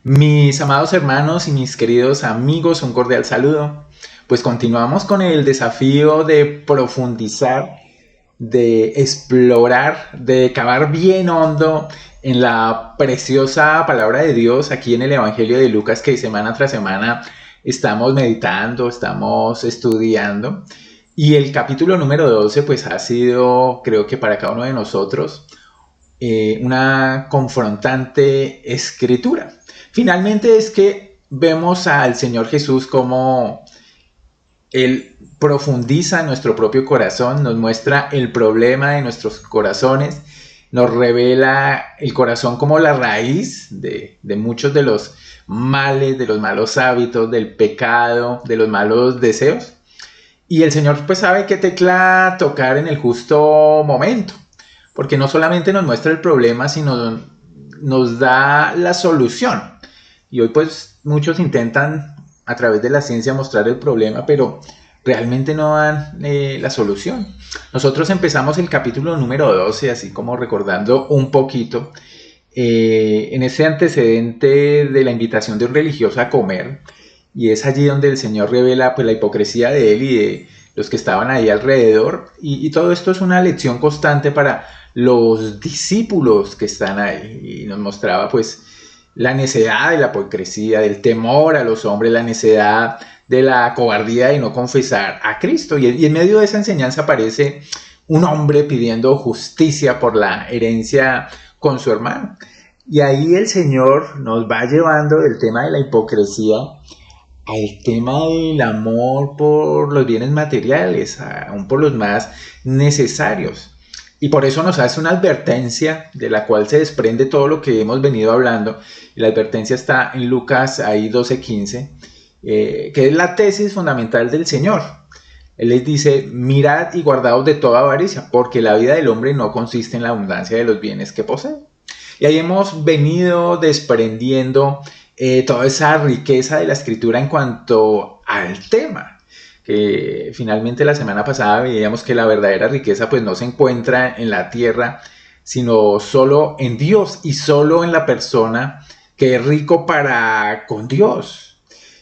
Mis amados hermanos y mis queridos amigos, un cordial saludo. Pues continuamos con el desafío de profundizar, de explorar, de cavar bien hondo en la preciosa palabra de Dios aquí en el Evangelio de Lucas, que semana tras semana estamos meditando, estamos estudiando. Y el capítulo número 12 pues ha sido, creo que para cada uno de nosotros, una confrontante escritura. Finalmente es que vemos al Señor Jesús como Él profundiza en nuestro propio corazón, nos muestra el problema de nuestros corazones, nos revela el corazón como la raíz de muchos de los males, de los malos hábitos, del pecado, de los malos deseos. Y el Señor pues sabe qué tecla tocar en el justo momento, porque no solamente nos muestra el problema, sino nos da la solución. Y hoy pues muchos intentan a través de la ciencia mostrar el problema, pero realmente no dan la solución. Nosotros empezamos el capítulo número 12, así como recordando un poquito, en ese antecedente de la invitación de un religioso a comer, y es allí donde el Señor revela pues la hipocresía de él y de los que estaban ahí alrededor, y todo esto es una lección constante para los discípulos que están ahí, y nos mostraba pues la necedad de la hipocresía, del temor a los hombres, la necedad de la cobardía de no confesar a Cristo. Y en medio de esa enseñanza aparece un hombre pidiendo justicia por la herencia con su hermano. Y ahí el Señor nos va llevando del tema de la hipocresía al tema del amor por los bienes materiales, aún por los más necesarios. Y por eso nos hace una advertencia de la cual se desprende todo lo que hemos venido hablando. Y la advertencia está en Lucas ahí 12:15, que es la tesis fundamental del Señor. Él les dice: mirad y guardaos de toda avaricia, porque la vida del hombre no consiste en la abundancia de los bienes que posee. Y ahí hemos venido desprendiendo toda esa riqueza de la Escritura en cuanto al tema. Que finalmente la semana pasada veíamos que la verdadera riqueza pues no se encuentra en la tierra, sino solo en Dios y solo en la persona que es rico para con Dios.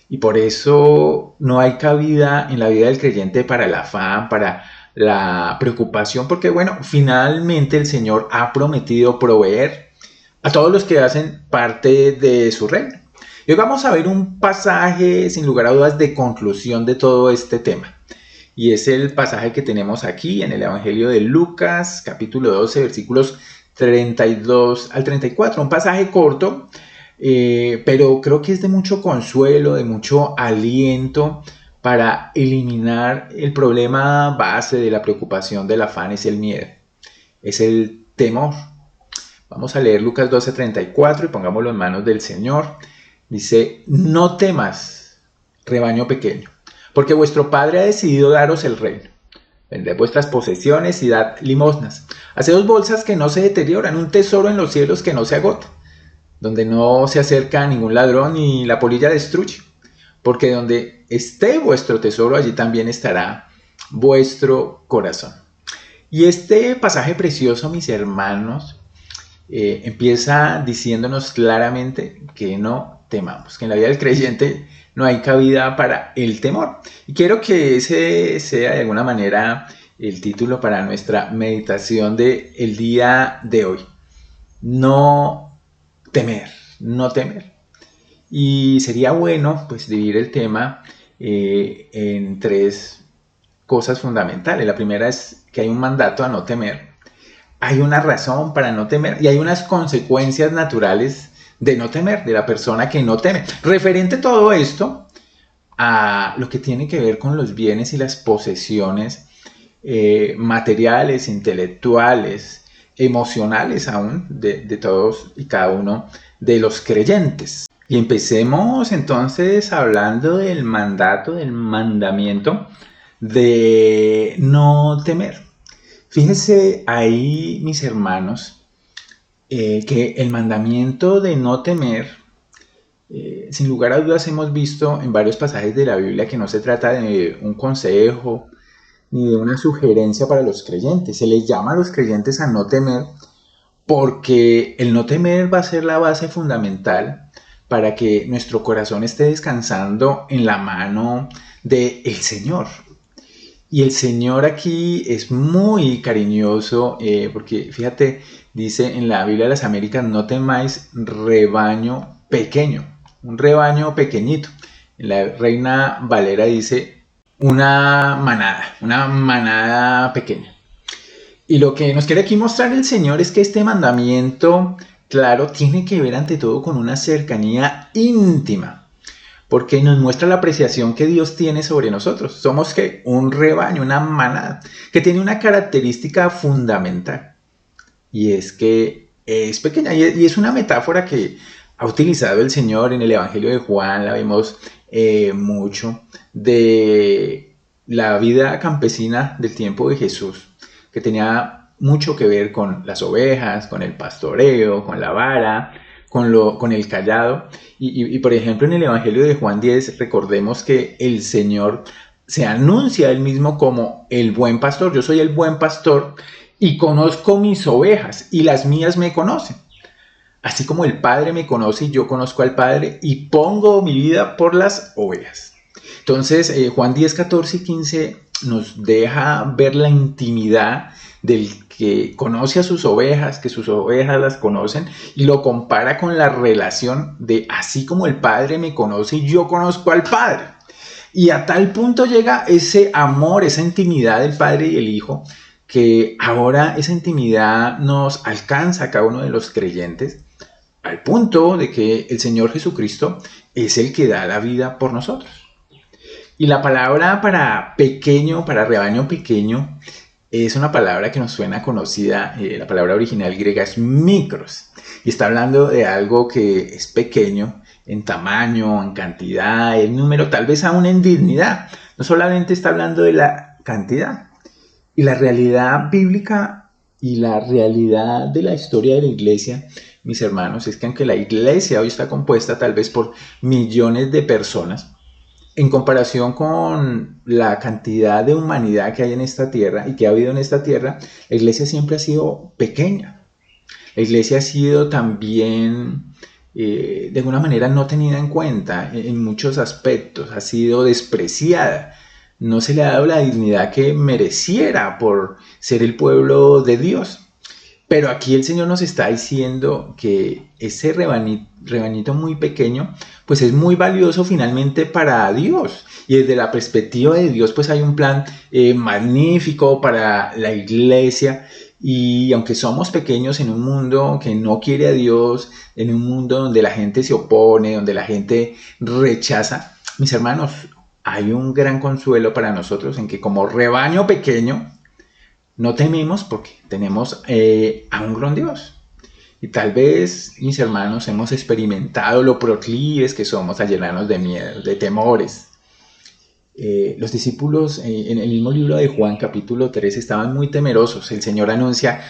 Y por eso no hay cabida en la vida del creyente para el afán, para la preocupación, porque bueno, finalmente el Señor ha prometido proveer a todos los que hacen parte de su reino. Y hoy vamos a ver un pasaje, sin lugar a dudas, de conclusión de todo este tema. Y es el pasaje que tenemos aquí en el Evangelio de Lucas, capítulo 12, versículos 32 al 34. Un pasaje corto, pero creo que es de mucho consuelo, de mucho aliento para eliminar el problema base de la preocupación, del afán, es el miedo, es el temor. Vamos a leer Lucas 12, 34 y pongámoslo en manos del Señor. Dice: no temas, rebaño pequeño, porque vuestro Padre ha decidido daros el reino. Vended vuestras posesiones y dad limosnas. Haceos bolsas que no se deterioran, un tesoro en los cielos que no se agota, donde no se acerca ningún ladrón y la polilla destruye. Porque donde esté vuestro tesoro, allí también estará vuestro corazón. Y este pasaje precioso, mis hermanos, empieza diciéndonos claramente que no temamos, que en la vida del creyente no hay cabida para el temor. Y quiero que ese sea de alguna manera el título para nuestra meditación del día de hoy. No temer, no temer. Y sería bueno pues dividir el tema en tres cosas fundamentales. La primera es que hay un mandato a no temer. Hay una razón para no temer y hay unas consecuencias naturales de no temer, de la persona que no teme. Referente todo esto a lo que tiene que ver con los bienes y las posesiones materiales, intelectuales, emocionales aún de todos y cada uno de los creyentes. Y empecemos entonces hablando del mandato, del mandamiento de no temer. Fíjense ahí, mis hermanos, que el mandamiento de no temer, sin lugar a dudas hemos visto en varios pasajes de la Biblia que no se trata de un consejo ni de una sugerencia para los creyentes. Se les llama a los creyentes a no temer porque el no temer va a ser la base fundamental para que nuestro corazón esté descansando en la mano del Señor. Y el Señor aquí es muy cariñoso, porque fíjate, dice en la Biblia de las Américas, no temáis rebaño pequeño, un rebaño pequeñito. En la Reina Valera dice una manada pequeña. Y lo que nos quiere aquí mostrar el Señor es que este mandamiento, claro, tiene que ver ante todo con una cercanía íntima, porque nos muestra la apreciación que Dios tiene sobre nosotros. Somos que un rebaño, una manada, que tiene una característica fundamental, y es que es pequeña, y es una metáfora que ha utilizado el Señor en el Evangelio de Juan, la vemos mucho, de la vida campesina del tiempo de Jesús, que tenía mucho que ver con las ovejas, con el pastoreo, con la vara, con el callado. Y por ejemplo, en el Evangelio de Juan 10, recordemos que el Señor se anuncia a él mismo como el buen pastor. Yo soy el buen pastor y conozco mis ovejas y las mías me conocen. Así como el Padre me conoce y yo conozco al Padre y pongo mi vida por las ovejas. Entonces, Juan 10, 14 y 15 nos deja ver la intimidad del que conoce a sus ovejas, que sus ovejas las conocen, y lo compara con la relación de así como el Padre me conoce y yo conozco al Padre. Y a tal punto llega ese amor, esa intimidad del Padre y el Hijo, que ahora esa intimidad nos alcanza a cada uno de los creyentes, al punto de que el Señor Jesucristo es el que da la vida por nosotros. Y la palabra para pequeño, para rebaño pequeño, es una palabra que nos suena conocida. La palabra original griega es mikros, y está hablando de algo que es pequeño en tamaño, en cantidad, en número, tal vez aún en dignidad. No solamente está hablando de la cantidad. Y la realidad bíblica y la realidad de la historia de la iglesia, mis hermanos, es que aunque la iglesia hoy está compuesta tal vez por millones de personas, en comparación con la cantidad de humanidad que hay en esta tierra y que ha habido en esta tierra, la iglesia siempre ha sido pequeña. La iglesia ha sido también, de alguna manera, no tenida en cuenta en muchos aspectos, ha sido despreciada. No se le ha dado la dignidad que mereciera por ser el pueblo de Dios. Pero aquí el Señor nos está diciendo que ese rebañito muy pequeño, pues es muy valioso finalmente para Dios. Y desde la perspectiva de Dios, pues hay un plan magnífico para la iglesia. Y aunque somos pequeños en un mundo que no quiere a Dios, en un mundo donde la gente se opone, donde la gente rechaza, mis hermanos, hay un gran consuelo para nosotros en que como rebaño pequeño, no tememos porque tenemos a un gran Dios. Y tal vez, mis hermanos, hemos experimentado lo proclives que somos a llenarnos de miedo, de temores. Los discípulos en el mismo libro de Juan, capítulo 3, estaban muy temerosos. El Señor anuncia,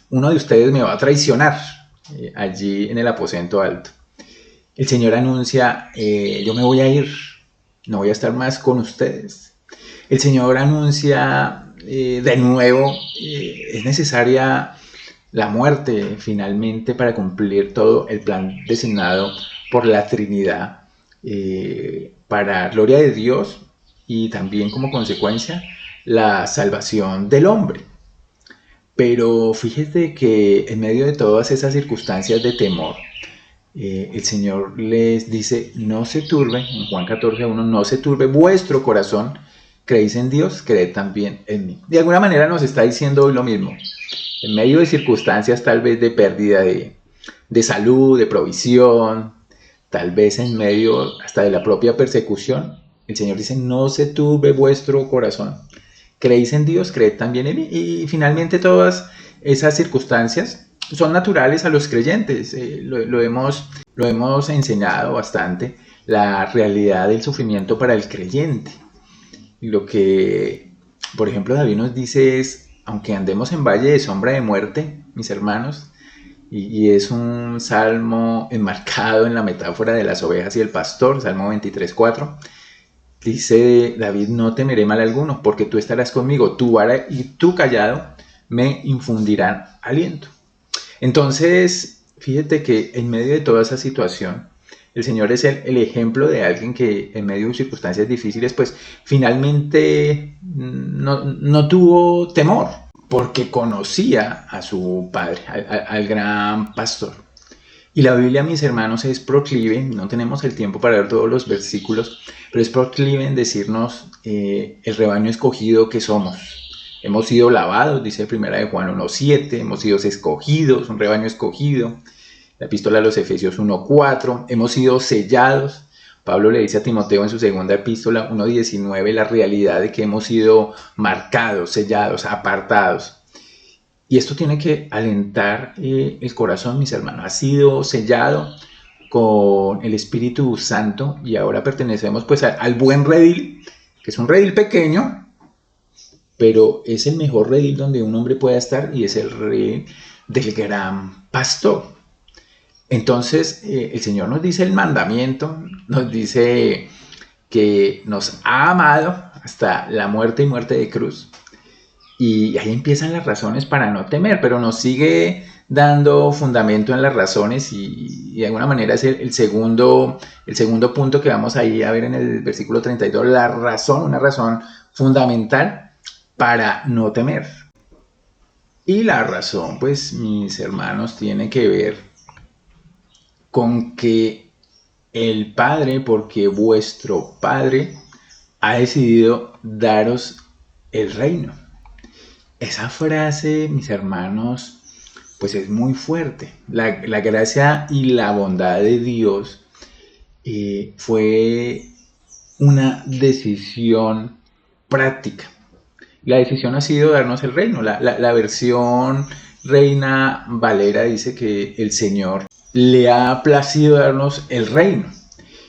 uno de ustedes me va a traicionar, allí en el aposento alto. El Señor anuncia, yo me voy a ir, no voy a estar más con ustedes. El Señor anuncia de nuevo, es necesaria la muerte finalmente para cumplir todo el plan designado por la Trinidad, para gloria de Dios y también como consecuencia la salvación del hombre. Pero fíjate que en medio de todas esas circunstancias de temor, el Señor les dice, no se turbe, en Juan 14:1, no se turbe vuestro corazón, creéis en Dios, creed también en mí. De alguna manera nos está diciendo hoy lo mismo. En medio de circunstancias tal vez de pérdida de salud, de provisión, tal vez en medio hasta de la propia persecución, el Señor dice, no se turbe vuestro corazón. Creéis en Dios, creed también en mí. Y finalmente todas esas circunstancias son naturales a los creyentes. Lo hemos enseñado bastante, la realidad del sufrimiento para el creyente. Lo que, por ejemplo, David nos dice es, aunque andemos en valle de sombra de muerte, mis hermanos, y es un salmo enmarcado en la metáfora de las ovejas y el pastor, Salmo 23:4, dice David, no temeré mal alguno, porque tú estarás conmigo, tu vara y tu callado me infundirán aliento. Entonces, fíjate que en medio de toda esa situación, El Señor es el ejemplo de alguien que en medio de circunstancias difíciles, pues finalmente no tuvo temor, porque conocía a su padre, al gran pastor. Y la Biblia, mis hermanos, es proclive, no tenemos el tiempo para ver todos los versículos, pero es proclive en decirnos el rebaño escogido que somos. Hemos sido lavados, dice 1 de Juan 1:7, hemos sido escogidos, un rebaño escogido. La epístola a los Efesios 1:4, hemos sido sellados. Pablo le dice a Timoteo en su segunda epístola 1:19 la realidad de que hemos sido marcados, sellados, apartados. Y esto tiene que alentar el corazón, mis hermanos. Ha sido sellado con el Espíritu Santo y ahora pertenecemos pues al buen redil, que es un redil pequeño, pero es el mejor redil donde un hombre pueda estar y es el redil del gran pastor. Entonces el Señor nos dice el mandamiento, nos dice que nos ha amado hasta la muerte y muerte de cruz. Y ahí empiezan las razones para no temer, pero nos sigue dando fundamento en las razones y de alguna manera es el segundo punto que vamos ahí a ver en el versículo 32, la razón, una razón fundamental para no temer. Y la razón, pues, mis hermanos, tiene que ver con que el Padre, porque vuestro Padre ha decidido daros el reino. Esa frase, mis hermanos, pues es muy fuerte. La gracia y la bondad de Dios fue una decisión práctica. La decisión ha sido darnos el reino. La versión Reina Valera dice que el Señor le ha placido darnos el reino.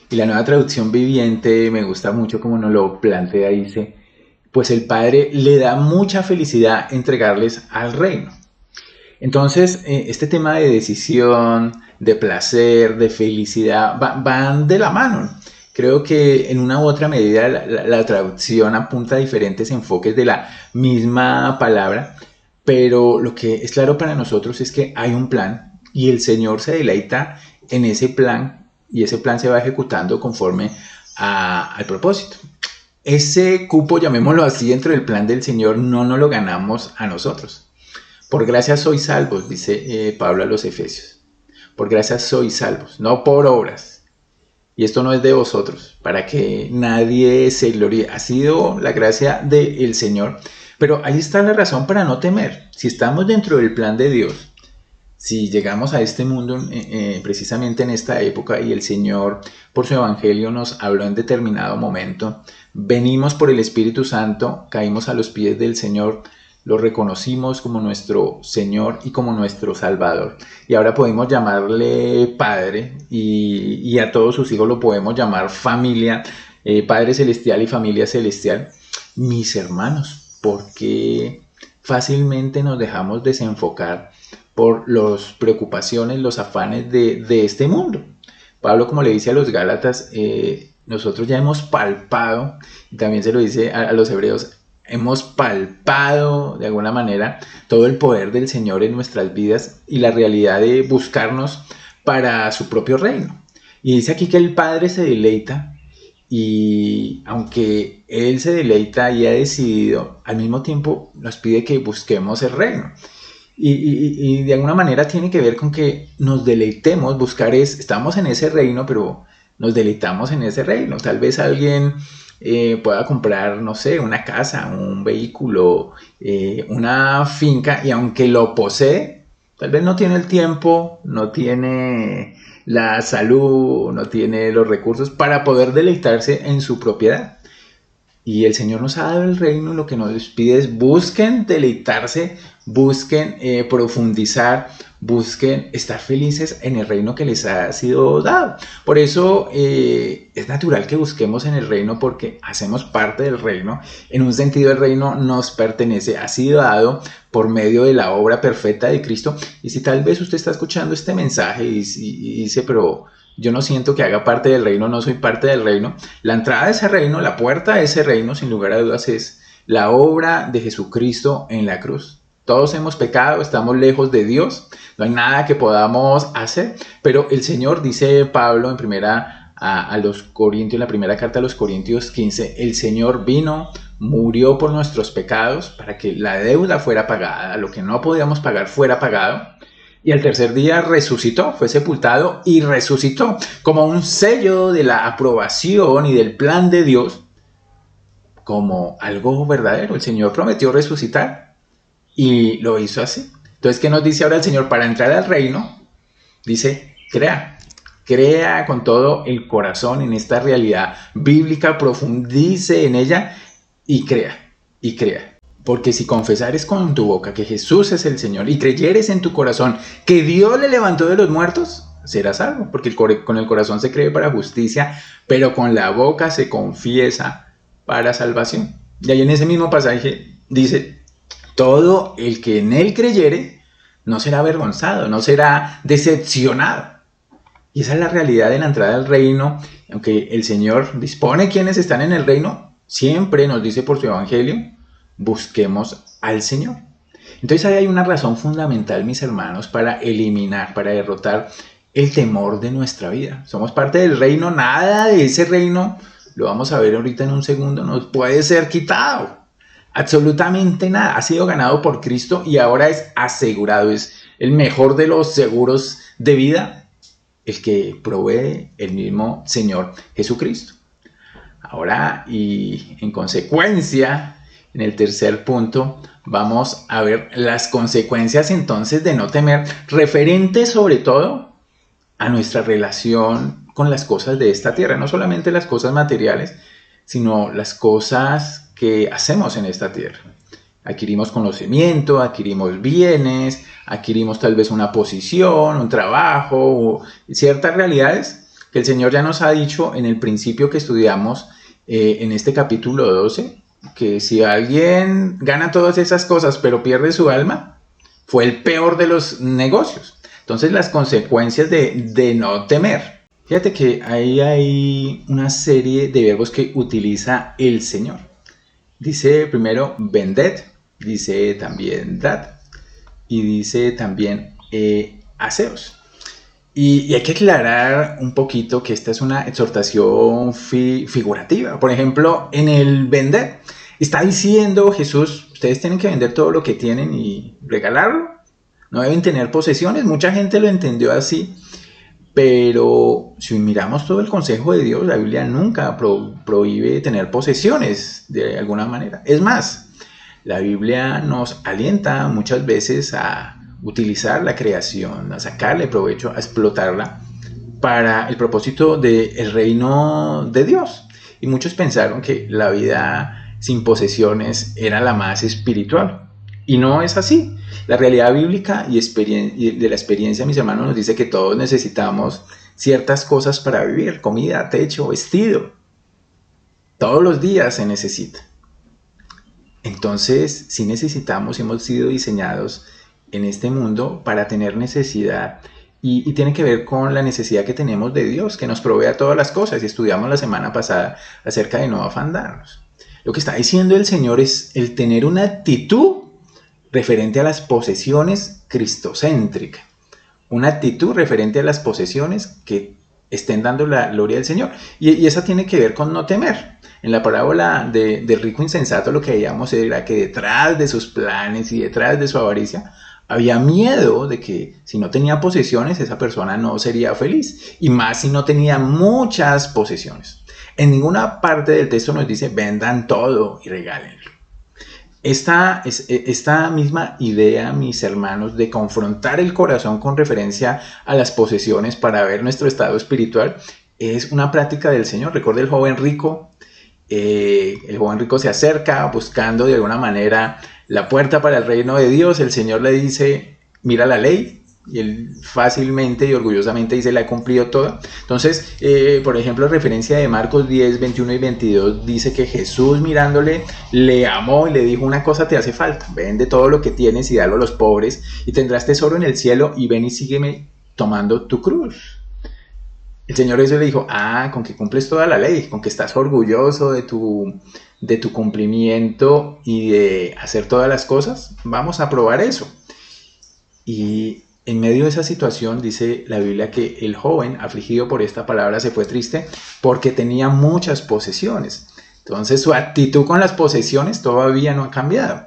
Y la Nueva Traducción Viviente me gusta mucho como nos lo plantea, dice, pues el Padre le da mucha felicidad entregarles al reino. Entonces, este tema de decisión, de placer, de felicidad, van de la mano. Creo que en una u otra medida la traducción apunta a diferentes enfoques de la misma palabra, pero lo que es claro para nosotros es que hay un plan y el Señor se deleita en ese plan y ese plan se va ejecutando conforme al propósito. Ese cupo, llamémoslo así, dentro del plan del Señor no nos lo ganamos a nosotros. Por gracia sois salvos, dice Pablo a los Efesios. Por gracia sois salvos, no por obras. Y esto no es de vosotros, para que nadie se gloríe. Ha sido la gracia del Señor. Pero ahí está la razón para no temer. Si estamos dentro del plan de Dios, si llegamos a este mundo precisamente en esta época y el Señor por su evangelio nos habló en determinado momento, venimos por el Espíritu Santo, caímos a los pies del Señor, lo reconocimos como nuestro Señor y como nuestro Salvador. Y ahora podemos llamarle Padre y a todos sus hijos lo podemos llamar familia, Padre Celestial y familia celestial. Mis hermanos, ¿por qué fácilmente nos dejamos desenfocar por las preocupaciones, los afanes de este mundo? Pablo, como le dice a los Gálatas, nosotros ya hemos palpado, y también se lo dice a los hebreos, hemos palpado de alguna manera todo el poder del Señor en nuestras vidas y la realidad de buscarnos para su propio reino. Y dice aquí que el Padre se deleita y aunque Él se deleita y ha decidido, al mismo tiempo nos pide que busquemos el reino. Y de alguna manera tiene que ver con que nos deleitemos, estamos en ese reino, pero nos deleitamos en ese reino. Tal vez alguien pueda comprar, no sé, una casa, un vehículo, una finca, y aunque lo posee, tal vez no tiene el tiempo, no tiene la salud, no tiene los recursos para poder deleitarse en su propiedad. Y el Señor nos ha dado el reino, lo que nos pide es busquen deleitarse, busquen profundizar, busquen estar felices en el reino que les ha sido dado. Por eso es natural que busquemos en el reino porque hacemos parte del reino. En un sentido el reino nos pertenece, ha sido dado por medio de la obra perfecta de Cristo. Y si tal vez usted está escuchando este mensaje y dice, pero yo no siento que haga parte del reino, no soy parte del reino. La entrada de ese reino, la puerta de ese reino, sin lugar a dudas, es la obra de Jesucristo en la cruz. Todos hemos pecado, estamos lejos de Dios, no hay nada que podamos hacer, pero el Señor, dice Pablo en a los Corintios, en la primera carta a los Corintios 15, el Señor vino, murió por nuestros pecados para que la deuda fuera pagada, lo que no podíamos pagar fuera pagado, y al tercer día resucitó, fue sepultado y resucitó como un sello de la aprobación y del plan de Dios, como algo verdadero. El Señor prometió resucitar y lo hizo así. Entonces, ¿qué nos dice ahora el Señor? Para entrar al reino, dice, crea con todo el corazón en esta realidad bíblica, profundice en ella y crea. Porque si confesares con tu boca que Jesús es el Señor y creyeres en tu corazón que Dios le levantó de los muertos, serás salvo. Porque con el corazón se cree para justicia, pero con la boca se confiesa para salvación. Y ahí en ese mismo pasaje dice, todo el que en él creyere no será avergonzado, no será decepcionado. Y esa es la realidad de la entrada al reino. Aunque el Señor dispone quienes están en el reino, siempre nos dice por su evangelio, busquemos al Señor. Entonces ahí hay una razón fundamental, mis hermanos, para eliminar, para derrotar el temor de nuestra vida. Somos parte del reino, nada de ese reino, lo vamos a ver ahorita en un segundo, nos puede ser quitado. Absolutamente nada. Ha sido ganado por Cristo y ahora es asegurado. Es el mejor de los seguros de vida, el que provee el mismo Señor Jesucristo. Ahora, y en consecuencia, en el tercer punto, vamos a ver las consecuencias entonces de no temer, referente sobre todo a nuestra relación con las cosas de esta tierra, no solamente las cosas materiales, sino las cosas que hacemos en esta tierra. Adquirimos conocimiento, adquirimos bienes, adquirimos tal vez una posición, un trabajo, ciertas realidades que el Señor ya nos ha dicho en el principio que estudiamos en este capítulo 12, que si alguien gana todas esas cosas pero pierde su alma, fue el peor de los negocios. Entonces las consecuencias de no temer. Fíjate que ahí hay una serie de verbos que utiliza el Señor. Dice primero vended, dice también dad y dice también haceos. Y hay que aclarar un poquito que esta es una exhortación figurativa. Por ejemplo, en el vender, está diciendo Jesús, ustedes tienen que vender todo lo que tienen y regalarlo. No deben tener posesiones. Mucha gente lo entendió así. Pero si miramos todo el consejo de Dios, la Biblia nunca prohíbe tener posesiones de alguna manera. Es más, la Biblia nos alienta muchas veces a utilizar la creación, a sacarle provecho, a explotarla para el propósito del reino de Dios. Y muchos pensaron que la vida sin posesiones era la más espiritual. Y no es así. La realidad bíblica y de la experiencia, mis hermanos, nos dice que todos necesitamos ciertas cosas para vivir: comida, techo, vestido. Todos los días se necesita. Entonces, sí necesitamos, hemos sido diseñados en este mundo para tener necesidad. Y tiene que ver con la necesidad que tenemos de Dios, que nos provea todas las cosas. Y estudiamos la semana pasada acerca de no afandarnos. Lo que está diciendo el Señor es el tener una actitud referente a las posesiones cristocéntrica, una actitud referente a las posesiones que estén dando la gloria al Señor, y esa tiene que ver con no temer. En la parábola del rico insensato lo que veíamos era que detrás de sus planes y detrás de su avaricia había miedo de que si no tenía posesiones esa persona no sería feliz, y más si no tenía muchas posesiones. En ninguna parte del texto nos dice vendan todo y regálenlo. Esta misma idea, mis hermanos, de confrontar el corazón con referencia a las posesiones para ver nuestro estado espiritual, es una práctica del Señor. Recuerda el joven rico. El joven rico se acerca buscando de alguna manera la puerta para el reino de Dios. El Señor le dice, mira la ley. Y él fácilmente y orgullosamente dice, la he cumplido toda. Entonces, por ejemplo, referencia de Marcos 10, 21 y 22, dice que Jesús mirándole, le amó y le dijo, una cosa te hace falta, vende todo lo que tienes y dalo a los pobres y tendrás tesoro en el cielo, y ven y sígueme tomando tu cruz. El Señor eso le dijo, con que cumples toda la ley, con que estás orgulloso de tu cumplimiento y de hacer todas las cosas, vamos a probar eso. Y en medio de esa situación dice la Biblia que el joven afligido por esta palabra se fue triste porque tenía muchas posesiones. Entonces su actitud con las posesiones todavía no ha cambiado.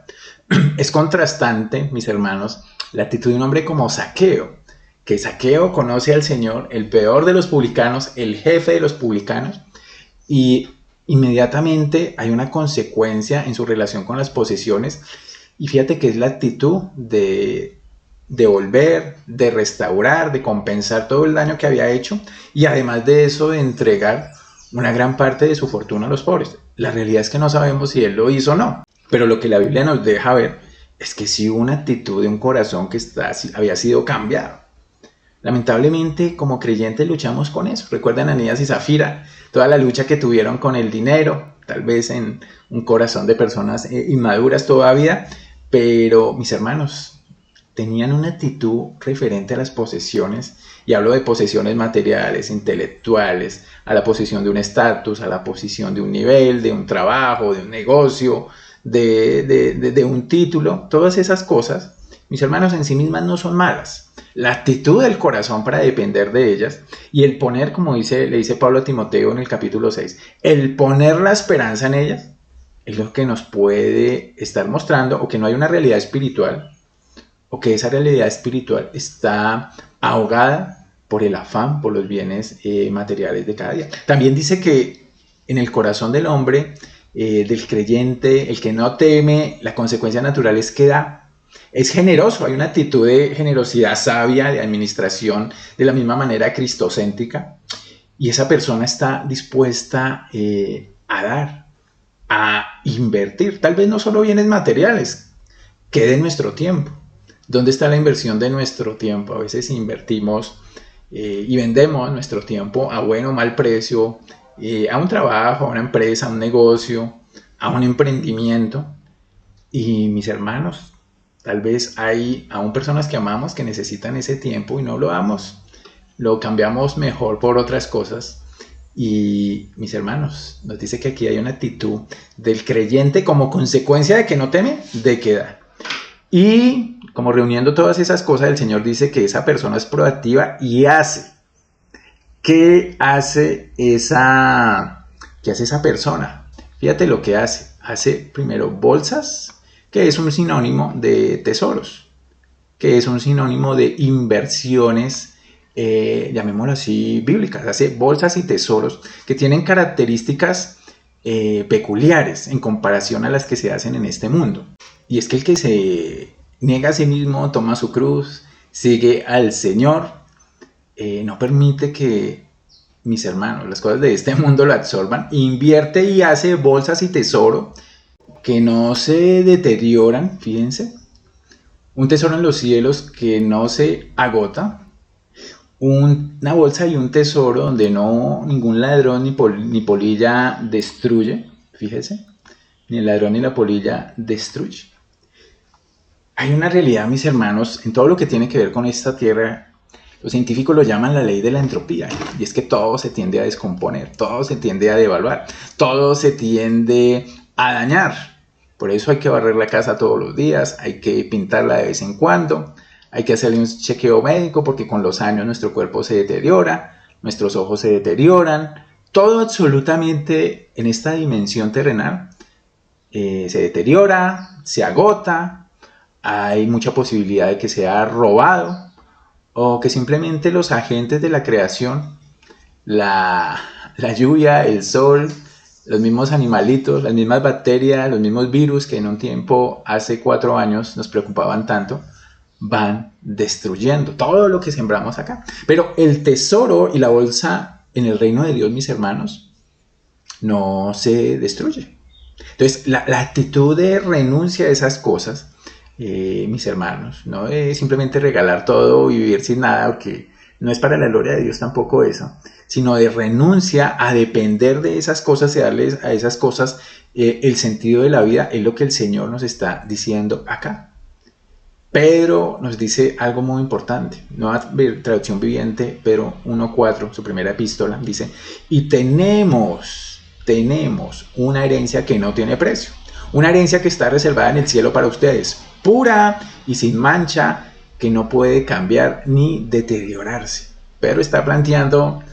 Es contrastante, mis hermanos, la actitud de un hombre como Zaqueo, que Zaqueo conoce al Señor, el peor de los publicanos, el jefe de los publicanos, y inmediatamente hay una consecuencia en su relación con las posesiones. Y fíjate que es la actitud de devolver, de restaurar, de compensar todo el daño que había hecho, y además de eso de entregar una gran parte de su fortuna a los pobres. La realidad es que no sabemos si él lo hizo o no, pero lo que la Biblia nos deja ver es que sí hubo una actitud de un corazón que había sido cambiado. Lamentablemente, como creyentes luchamos con eso. Recuerden a Ananías y Zafira, toda la lucha que tuvieron con el dinero, tal vez en un corazón de personas inmaduras todavía, pero mis hermanos, tenían una actitud referente a las posesiones, y hablo de posesiones materiales, intelectuales, a la posesión de un estatus, a la posesión de un nivel, de un trabajo, de un negocio, de un título. Todas esas cosas, mis hermanos, en sí mismas no son malas. La actitud del corazón para depender de ellas y el poner, como le dice Pablo a Timoteo en el capítulo 6, el poner la esperanza en ellas es lo que nos puede estar mostrando o que no hay una realidad espiritual, o que esa realidad espiritual está ahogada por el afán, por los bienes materiales de cada día. También dice que en el corazón del hombre, del creyente, el que no teme, la consecuencia natural es que da. Es generoso, hay una actitud de generosidad sabia, de administración, de la misma manera cristocéntrica, y esa persona está dispuesta a dar, a invertir, tal vez no solo bienes materiales, que de nuestro tiempo. ¿Dónde está la inversión de nuestro tiempo? A veces invertimos y vendemos nuestro tiempo a buen o mal precio, a un trabajo, a una empresa, a un negocio, a un emprendimiento. Y mis hermanos, tal vez hay aún personas que amamos que necesitan ese tiempo y no lo damos, lo cambiamos mejor por otras cosas. Y mis hermanos, nos dice que aquí hay una actitud del creyente como consecuencia de que no teme, de que da. Y como reuniendo todas esas cosas, el Señor dice que esa persona es proactiva y hace. ¿Qué hace esa persona? Fíjate lo que hace. Hace primero bolsas, que es un sinónimo de tesoros, que es un sinónimo de inversiones, llamémoslo así, bíblicas. Hace bolsas y tesoros que tienen características peculiares en comparación a las que se hacen en este mundo. Y es que el que se niega a sí mismo, toma su cruz, sigue al Señor, no permite que, mis hermanos, las cosas de este mundo lo absorban, invierte y hace bolsas y tesoro que no se deterioran, fíjense, un tesoro en los cielos que no se agota, una bolsa y un tesoro donde no ningún ladrón ni polilla destruye, fíjese, ni el ladrón ni la polilla destruye. Hay una realidad, mis hermanos, en todo lo que tiene que ver con esta tierra. Los científicos lo llaman la ley de la entropía, y es que todo se tiende a descomponer, todo se tiende a devaluar, todo se tiende a dañar. Por eso hay que barrer la casa todos los días, hay que pintarla de vez en cuando, hay que hacerle un chequeo médico porque con los años nuestro cuerpo se deteriora, nuestros ojos se deterioran, todo absolutamente en esta dimensión terrenal se deteriora, se agota. Hay mucha posibilidad de que sea robado o que simplemente los agentes de la creación, la lluvia, el sol, los mismos animalitos, las mismas bacterias, los mismos virus que en un tiempo, hace 4 años, nos preocupaban tanto, van destruyendo todo lo que sembramos acá. Pero el tesoro y la bolsa en el reino de Dios, mis hermanos, no se destruye. Entonces, la actitud de renuncia a esas cosas, mis hermanos, no es simplemente regalar todo y vivir sin nada, porque no es para la gloria de Dios tampoco eso, sino de renuncia a depender de esas cosas y darles a esas cosas el sentido de la vida, es lo que el Señor nos está diciendo acá. Pedro nos dice algo muy importante, nueva traducción viviente, Pedro 1:4, su primera epístola, dice, y tenemos tenemos una herencia que no tiene precio. Una herencia que está reservada en el cielo para ustedes, pura y sin mancha, que no puede cambiar ni deteriorarse. Pero está planteando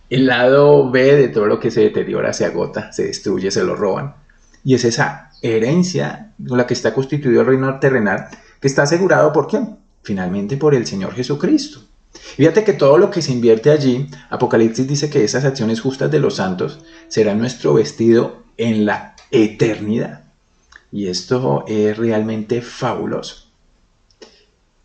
el lado B de todo lo que se deteriora, se agota, se destruye, se lo roban. Y es esa herencia con la que está constituido el reino terrenal, que está asegurado ¿por quién? Finalmente por el Señor Jesucristo. Fíjate que todo lo que se invierte allí, Apocalipsis dice que esas acciones justas de los santos serán nuestro vestido en la eternidad. Y esto es realmente fabuloso.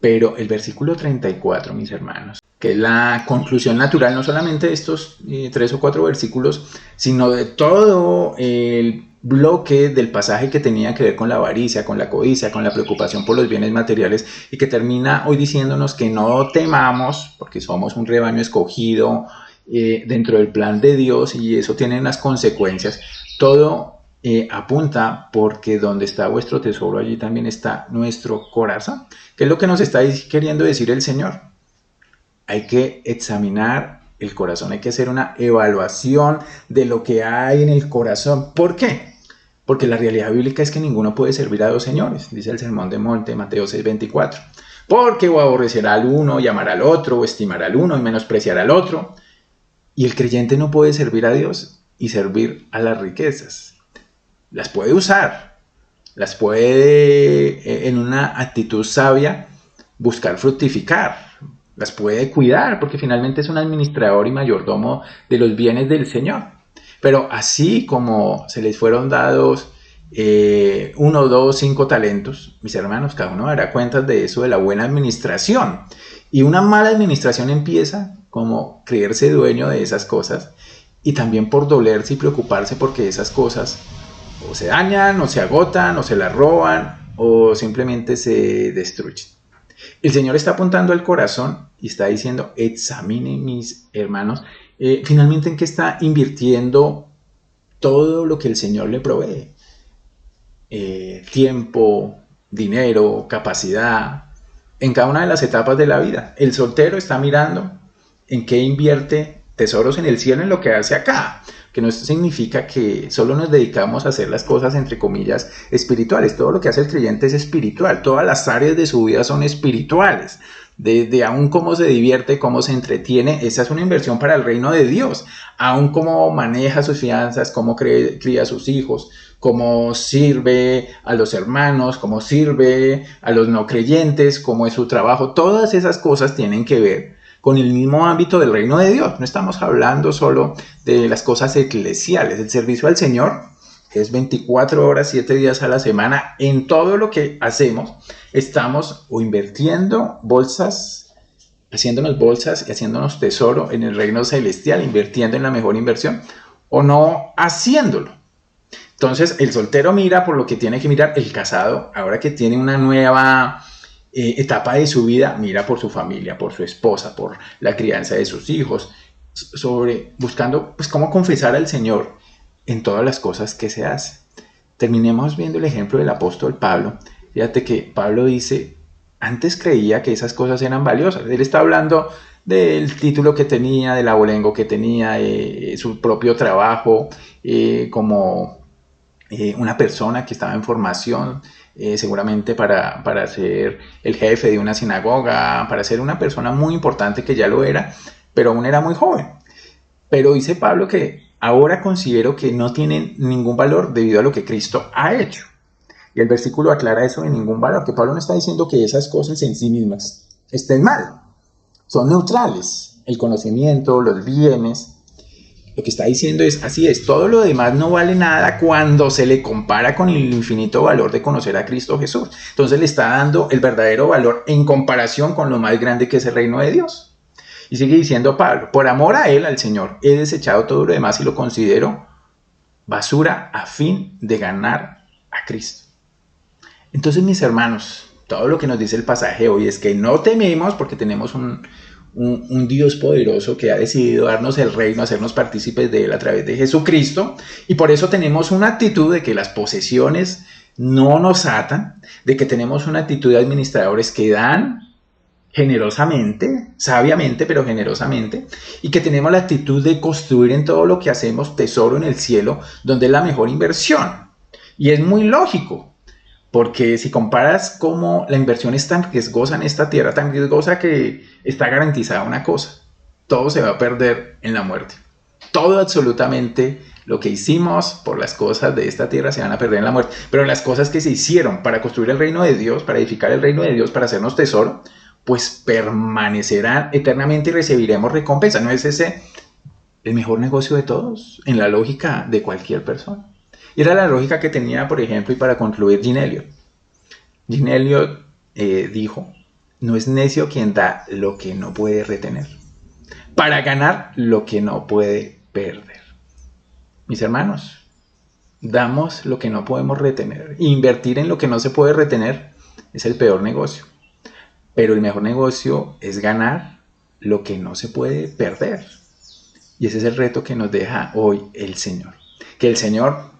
Pero el versículo 34, mis hermanos, que es la conclusión natural no solamente de estos 3 o 4 versículos, sino de todo el bloque del pasaje que tenía que ver con la avaricia, con la codicia, con la preocupación por los bienes materiales, y que termina hoy diciéndonos que no temamos, porque somos un rebaño escogido dentro del plan de Dios, y eso tiene unas consecuencias. Todo apunta porque donde está vuestro tesoro, allí también está nuestro corazón. ¿Qué es lo que nos está queriendo decir el Señor? Hay que examinar el corazón, hay que hacer una evaluación de lo que hay en el corazón. ¿Por qué? Porque la realidad bíblica es que ninguno puede servir a dos señores, dice el Sermón del Monte, Mateo 6:24. Porque o aborrecerá al uno y amará al otro, o estimará al uno y menospreciará al otro. Y el creyente no puede servir a Dios y servir a las riquezas. Las puede usar, las puede en una actitud sabia buscar fructificar, las puede cuidar, porque finalmente es un administrador y mayordomo de los bienes del Señor. Pero así como se les fueron dados 1, 2, 5 talentos, mis hermanos, cada uno dará cuentas de eso, de la buena administración. Y una mala administración empieza como creerse dueño de esas cosas, y también por dolerse y preocuparse porque esas cosas o se dañan, o se agotan, o se las roban, o simplemente se destruyen. El Señor está apuntando al corazón y está diciendo, examinen mis hermanos, finalmente en qué está invirtiendo todo lo que el Señor le provee. Tiempo, dinero, capacidad, en cada una de las etapas de la vida. El soltero está mirando en qué invierte tesoros en el cielo, en lo que hace acá. Que no significa que solo nos dedicamos a hacer las cosas entre comillas espirituales. Todo lo que hace el creyente es espiritual. Todas las áreas de su vida son espirituales. Desde aún cómo se divierte, cómo se entretiene, esa es una inversión para el reino de Dios. Aún cómo maneja sus finanzas, cómo cría a sus hijos, cómo sirve a los hermanos, cómo sirve a los no creyentes, cómo es su trabajo. Todas esas cosas tienen que ver con el mismo ámbito del reino de Dios. No estamos hablando solo de las cosas eclesiales. El servicio al Señor es 24 horas, 7 días a la semana. En todo lo que hacemos, estamos o invirtiendo bolsas, haciéndonos bolsas y haciéndonos tesoro en el reino celestial, invirtiendo en la mejor inversión, o no haciéndolo. Entonces, el soltero mira por lo que tiene que mirar. El casado, ahora que tiene una nueva etapa de su vida, mira por su familia, por su esposa, por la crianza de sus hijos, buscando pues cómo confesar al Señor en todas las cosas que se hace. Terminemos viendo el ejemplo del apóstol Pablo. Fíjate que Pablo dice, antes creía que esas cosas eran valiosas. Él está hablando del título que tenía, del abolengo que tenía, su propio trabajo como una persona que estaba en formación, seguramente para ser el jefe de una sinagoga, para ser una persona muy importante que ya lo era, pero aún era muy joven. Pero dice Pablo que ahora considero que no tienen ningún valor debido a lo que Cristo ha hecho. Y el versículo aclara eso de ningún valor, que Pablo no está diciendo que esas cosas en sí mismas estén mal, son neutrales, el conocimiento, los bienes. Lo que está diciendo es, así es, todo lo demás no vale nada cuando se le compara con el infinito valor de conocer a Cristo Jesús. Entonces le está dando el verdadero valor en comparación con lo más grande que es el reino de Dios. Y sigue diciendo Pablo, por amor a Él, al Señor, he desechado todo lo demás y lo considero basura a fin de ganar a Cristo. Entonces, mis hermanos, todo lo que nos dice el pasaje hoy es que no tememos porque tenemos un Dios poderoso que ha decidido darnos el reino, hacernos partícipes de Él a través de Jesucristo, y por eso tenemos una actitud de que las posesiones no nos atan, de que tenemos una actitud de administradores que dan generosamente, sabiamente, pero generosamente, y que tenemos la actitud de construir en todo lo que hacemos tesoro en el cielo, donde es la mejor inversión. Y es muy lógico, porque si comparas cómo la inversión es tan riesgosa en esta tierra, tan riesgosa que está garantizada una cosa, todo se va a perder en la muerte. Todo absolutamente lo que hicimos por las cosas de esta tierra se van a perder en la muerte. Pero las cosas que se hicieron para construir el reino de Dios, para edificar el reino de Dios, para hacernos tesoro, pues permanecerán eternamente y recibiremos recompensa. ¿No es ese el mejor negocio de todos? En la lógica de cualquier persona. Y era la lógica que tenía, por ejemplo, y para concluir, Jean Elliot. Jean Elliot dijo, no es necio quien da lo que no puede retener, para ganar lo que no puede perder. Mis hermanos, damos lo que no podemos retener. Invertir en lo que no se puede retener es el peor negocio. Pero el mejor negocio es ganar lo que no se puede perder. Y ese es el reto que nos deja hoy el Señor. Que el Señor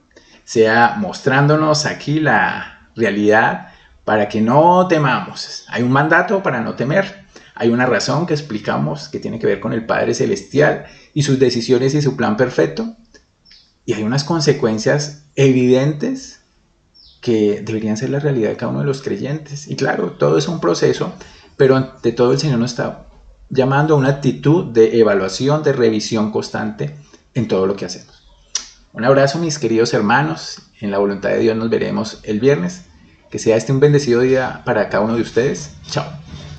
sea mostrándonos aquí la realidad para que no temamos. Hay un mandato para no temer. Hay una razón que explicamos que tiene que ver con el Padre Celestial y sus decisiones y su plan perfecto. Y hay unas consecuencias evidentes que deberían ser la realidad de cada uno de los creyentes. Y claro, todo es un proceso, pero ante todo el Señor nos está llamando a una actitud de evaluación, de revisión constante en todo lo que hacemos. Un abrazo, mis queridos hermanos. En la voluntad de Dios nos veremos el viernes. Que sea este un bendecido día para cada uno de ustedes. Chao.